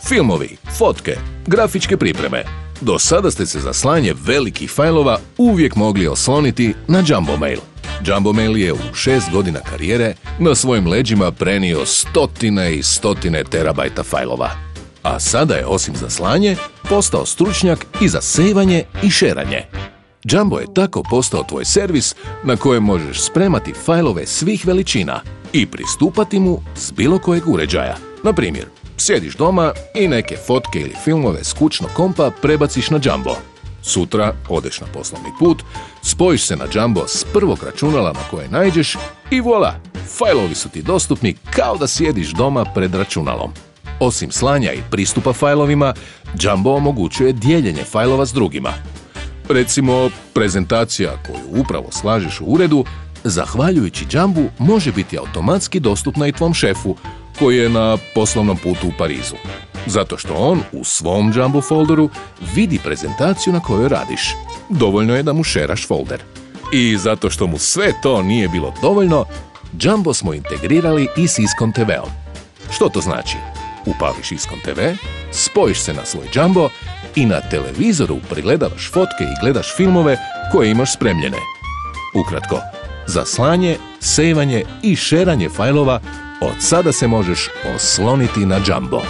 Filmovi, fotke, grafičke pripreme. Do sada ste se za slanje velikih fajlova uvijek mogli osloniti na Jumbo Mail. Jumbo Mail je u 6 godina karijere na svojim leđima prenio stotine i stotine terabajta fajlova. A sada je osim za slanje postao stručnjak i za sejvanje i šeranje. Jumbo je tako postao tvoj servis na kojem možeš spremati fajlove svih veličina i pristupati mu s bilo kojeg uređaja. Na primjer, sjediš doma i neke fotke ili filmove s kućnog kompa prebaciš na Jumbo. Sutra odeš na poslovni put, spojiš se na Jumbo s prvog računala na koje naiđeš i voila, fajlovi su ti dostupni kao da sjediš doma pred računalom. Osim slanja i pristupa fajlovima, Jumbo omogućuje dijeljenje fajlova s drugima. Recimo, prezentacija koju upravo slažeš u uredu, zahvaljujući Jumbu, može biti automatski dostupna i tvom šefu, koji je na poslovnom putu u Parizu. Zato što on u svom Jumbo folderu vidi prezentaciju na kojoj radiš. Dovoljno je da mu šeraš folder. I zato što mu sve to nije bilo dovoljno, Jumbo smo integrirali i s Iskon TV-om. Što to znači? Upališ Iskon TV, spojiš se na svoj Jumbo i na televizoru pregledavaš fotke i gledaš filmove koje imaš spremljene. Ukratko, za slanje, sejvanje i šeranje fajlova od sada se možeš osloniti na Jumbo.